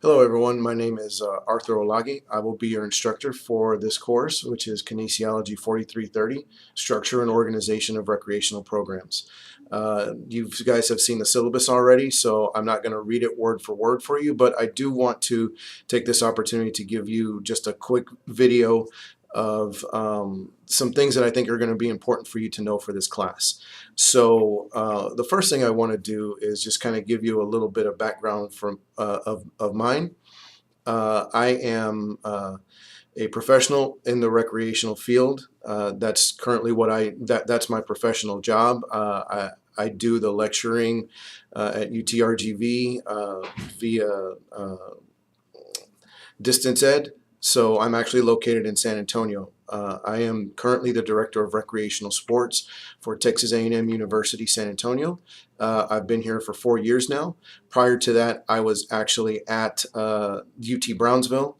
Hello everyone, my name is Arthur Olagi. I will be your instructor for this course, which is Kinesiology 4330, Structure and Organization of Recreational Programs. You guys have seen the syllabus already, so I'm not going to read it word for word for you, but I do want to take this opportunity to give you just a quick video of some things that I think are going to be important for you to know for this class. So the first thing I want to do is just kind of give you a little bit of background from of mine. I am a professional in the recreational field. That's currently what that's my professional job. I do the lecturing at UTRGV via distance ed. So I'm actually located in San Antonio. I am currently the Director of Recreational Sports for Texas A&M University San Antonio. I've been here for 4 years now. Prior to that, I was actually at UT Brownsville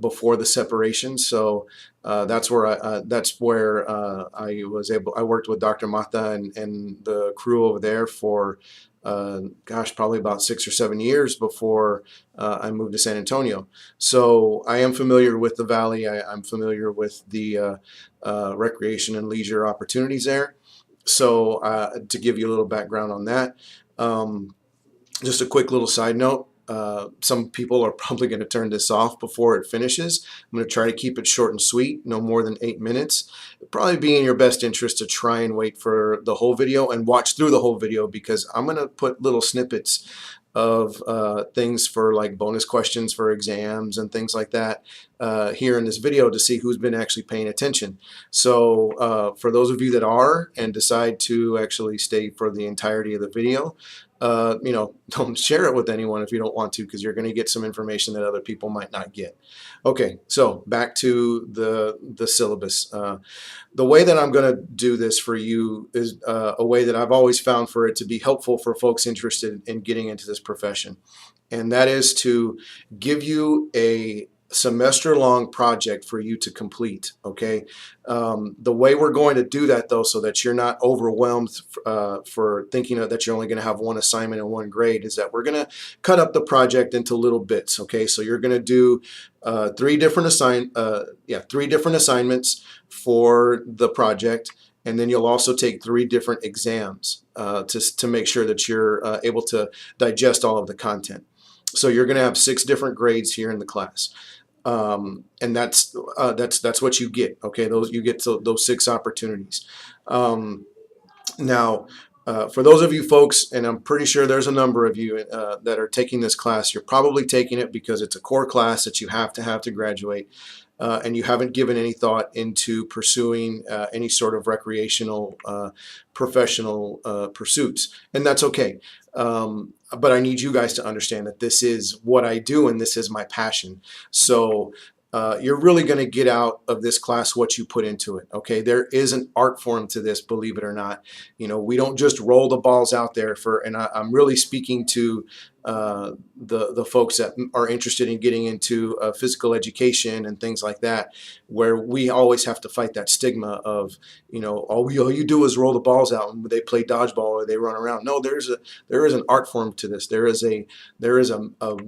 before the separation. So that's where I was able. I worked with Dr. Mata and the crew over there for probably about 6 or 7 years before I moved to San Antonio. So I am familiar with the Valley. I'm familiar with the recreation and leisure opportunities there. So to give you a little background on that, just a quick little side note. Some people are probably going to turn this off before it finishes. I'm going to try to keep it short and sweet, no more than 8 minutes. It'd probably be in your best interest to try and wait for the whole video and watch through the whole video, because I'm going to put little snippets of things for like bonus questions for exams and things like that here in this video to see who's been actually paying attention. So for those of you that are and decide to actually stay for the entirety of the video, don't share it with anyone if you don't want to, because you're going to get some information that other people might not get. Okay, so back to the syllabus. The way that I'm going to do this for you is a way that I've always found for it to be helpful for folks interested in getting into this profession, and that is to give you a semester-long project for you to complete. Okay, the way we're going to do that, though, so that you're not overwhelmed for thinking that you're only going to have one assignment and one grade, is that we're going to cut up the project into little bits. Okay, so you're going to do three different assignments for the project, and then you'll also take 3 different exams to make sure that you're able to digest all of the content. So you're going to have 6 different grades here in the class, and that's what you get. Okay, you get those 6 opportunities. Now, for those of you folks, and I'm pretty sure there's a number of you that are taking this class, you're probably taking it because it's a core class that you have to graduate. And you haven't given any thought into pursuing any sort of recreational, professional pursuits, and that's okay. But I need you guys to understand that this is what I do and this is my passion. So you're really going to get out of this class what you put into it. Okay, there is an art form to this, believe it or not. We don't just roll the balls out there and I'm really speaking to the folks that are interested in getting into physical education and things like that, where we always have to fight that stigma of, all you do is roll the balls out and they play dodgeball or they run around. No, there is an art form to this. There is a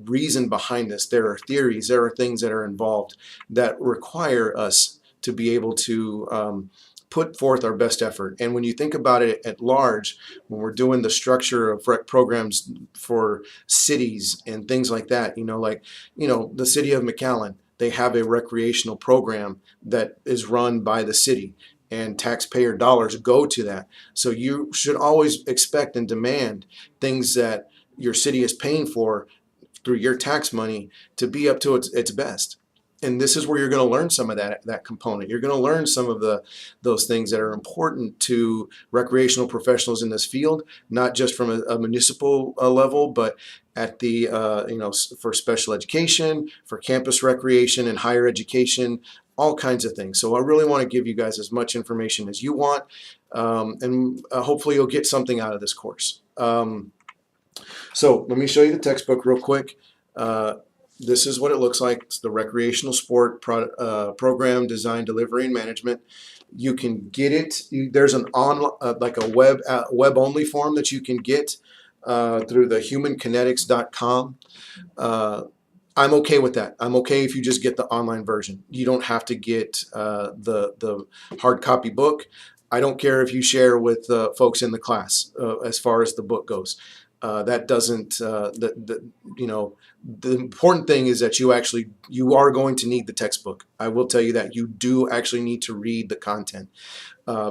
reason behind this. There are theories. There are things that are involved that require us to be able to put forth our best effort. And when you think about it at large, when we're doing the structure of rec programs for cities and things like that, the city of McAllen, they have a recreational program that is run by the city, and taxpayer dollars go to that. So you should always expect and demand things that your city is paying for through your tax money to be up to its best. And this is where you're going to learn some of that component. You're going to learn some of those things that are important to recreational professionals in this field, not just from a municipal level, but at the for special education, for campus recreation and higher education, all kinds of things. So I really want to give you guys as much information as you want, and hopefully you'll get something out of this course. So let me show you the textbook real quick. This is what it looks like. It's the recreational sport program design, delivery, and management. You can get it. There's an like a web only form that you can get through the humankinetics.com. I'm okay with that. I'm okay if you just get the online version. You don't have to get the hard copy book. I don't care if you share with folks in the class as far as the book goes. That doesn't you know, the important thing is that you are going to need the textbook. I will tell you that you do actually need to read the content.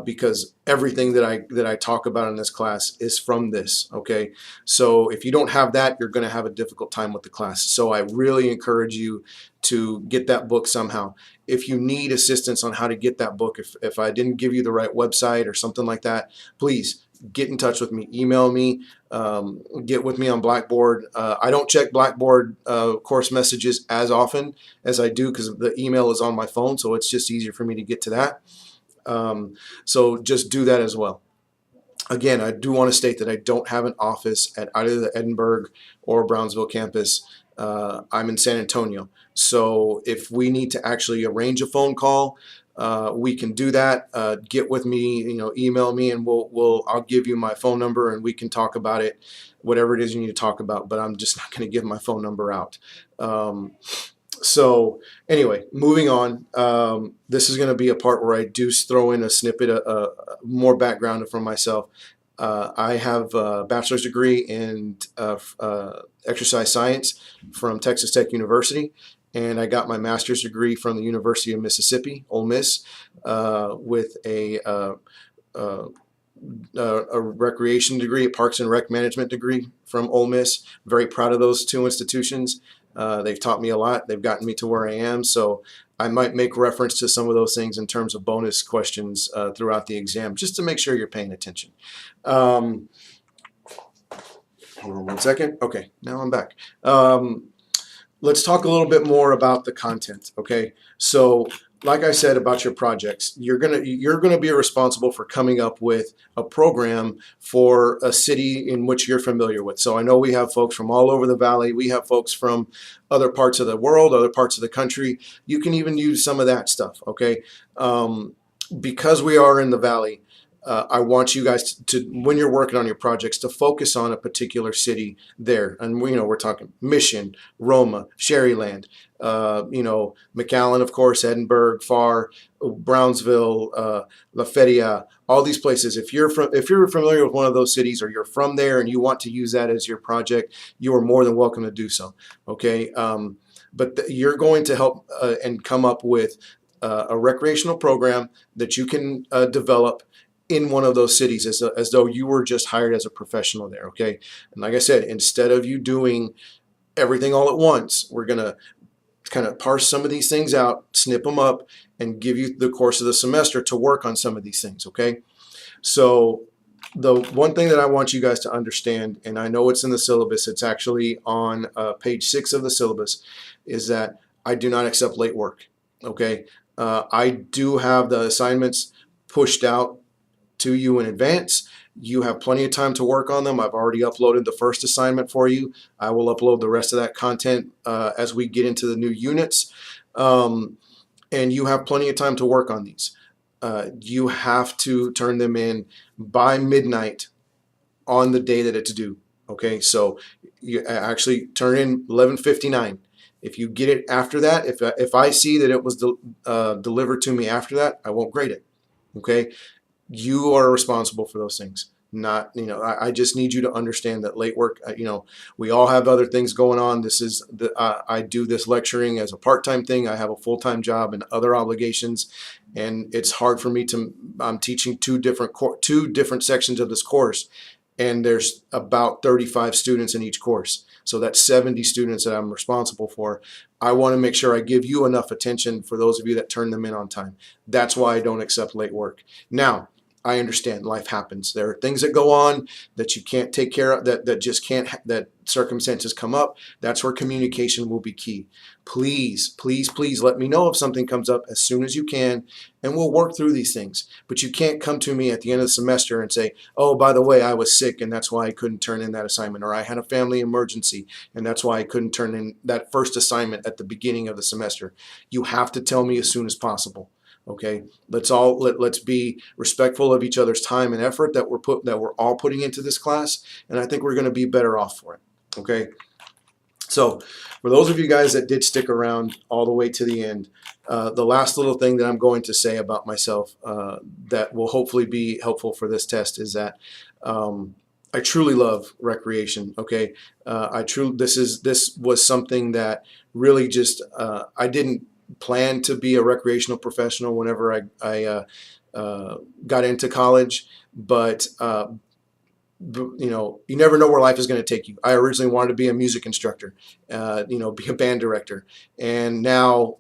Because everything that I talk about in this class is from this. Okay, so if you don't have that, you're going to have a difficult time with the class. So I really encourage you to get that book somehow. If you need assistance on how to get that book, if I didn't give you the right website or something like that, please get in touch with me. Email me. Get with me on Blackboard. I don't check Blackboard course messages as often as I do because the email is on my phone, so it's just easier for me to get to that. So just do that as well. Again, I do want to state that I don't have an office at either the Edinburgh or Brownsville campus. I'm in San Antonio. So if we need to actually arrange a phone call, we can do that. Get with me, email me, and I'll give you my phone number and we can talk about it, whatever it is you need to talk about. But I'm just not going to give my phone number out. So anyway, moving on. This is going to be a part where I do throw in a snippet, more background from myself. I have a bachelor's degree in exercise science from Texas Tech University, and I got my master's degree from the University of Mississippi, Ole Miss, with a recreation degree, a Parks and Rec management degree from Ole Miss. Very proud of those two institutions. They've taught me a lot. They've gotten me to where I am. So I might make reference to some of those things in terms of bonus questions throughout the exam, just to make sure you're paying attention. Hold on one second. Okay, now I'm back. Let's talk a little bit more about the content. Okay, so like I said about your projects, you're gonna be responsible for coming up with a program for a city in which you're familiar with. So I know we have folks from all over the valley. We have folks from other parts of the world, other parts of the country. You can even use some of that stuff. Okay, because we are in the valley. I want you guys to, when you're working on your projects, to focus on a particular city there. And we're talking Mission, Roma, Sherryland, McAllen, of course, Edinburgh, Farr, Brownsville, La Feria, all these places. If you're familiar with one of those cities, or you're from there and you want to use that as your project, you are more than welcome to do so. Okay, but you're going to help and come up with a recreational program that you can develop in one of those cities as though you were just hired as a professional there. Okay, and like I said, instead of you doing everything all at once, we're gonna kind of parse some of these things out, snip them up, and give you the course of the semester to work on some of these things. Okay, so the one thing that I want you guys to understand, and I know it's in the syllabus, it's actually on page 6 of the syllabus, is that I do not accept late work. Okay, I do have the assignments pushed out to you in advance. You have plenty of time to work on them. I've already uploaded the first assignment for you. I will upload the rest of that content as we get into the new units. And you have plenty of time to work on these. You have to turn them in by midnight on the day that it's due. Okay, so you actually turn in 11:59. If you get it after that, if I see that it was delivered to me after that, I won't grade it. Okay, you are responsible for those things. Not, I just need you to understand that late work, we all have other things going on. This is I do this lecturing as a part-time thing. I have a full-time job and other obligations, and it's hard for me I'm teaching two different sections of this course, and there's about 35 students in each course. So that's 70 students that I'm responsible for. I want to make sure I give you enough attention for those of you that turn them in on time. That's why I don't accept late work. Now, I understand life happens. There are things that go on that you can't take care of, that just can't, that circumstances come up. That's where communication will be key. Please, please, please let me know if something comes up as soon as you can, and we'll work through these things. But you can't come to me at the end of the semester and say, oh, by the way, I was sick and that's why I couldn't turn in that assignment, or I had a family emergency and that's why I couldn't turn in that first assignment at the beginning of the semester. You have to tell me as soon as possible. Okay, let's be respectful of each other's time and effort that we're all putting into this class, and I think we're going to be better off for it. Okay, So for those of you guys that did stick around all the way to the end, the last little thing that I'm going to say about myself that will hopefully be helpful for this test is that I truly love recreation. Okay, this was something that really just I didn't plan to be a recreational professional whenever I got into college, but you know, you never know where life is going to take you. I originally wanted to be a music instructor, you know, be a band director, and now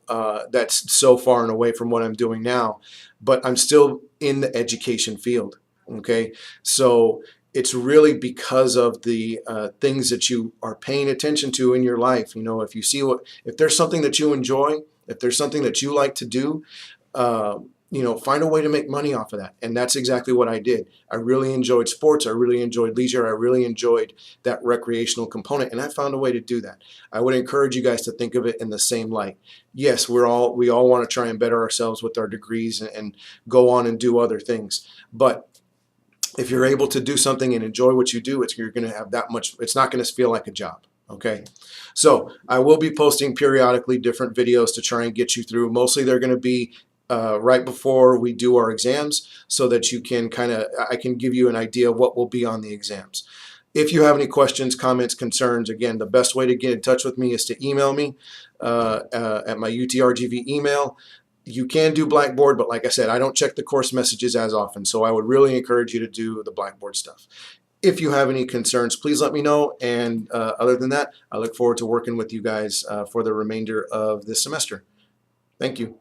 that's so far and away from what I'm doing now. But I'm still in the education field. Okay, so it's really because of the things that you are paying attention to in your life. You know, if there's something that you enjoy, if there's something that you like to do. You know, find a way to make money off of that. And that's exactly what I did. I really enjoyed sports. I really enjoyed leisure. I really enjoyed that recreational component. And I found a way to do that. I would encourage you guys to think of it in the same light. Yes, we all want to try and better ourselves with our degrees and go on and do other things. But if you're able to do something and enjoy what you do, you're going to have that much, it's not going to feel like a job. Okay, so I will be posting periodically different videos to try and get you through. Mostly they're going to be right before we do our exams, so that you can I can give you an idea of what will be on the exams. If you have any questions, comments, concerns, again, the best way to get in touch with me is to email me at my UTRGV email. You can do Blackboard, but like I said, I don't check the course messages as often, so I would really encourage you to do the Blackboard stuff. If you have any concerns, please let me know, and other than that, I look forward to working with you guys for the remainder of this semester. Thank you.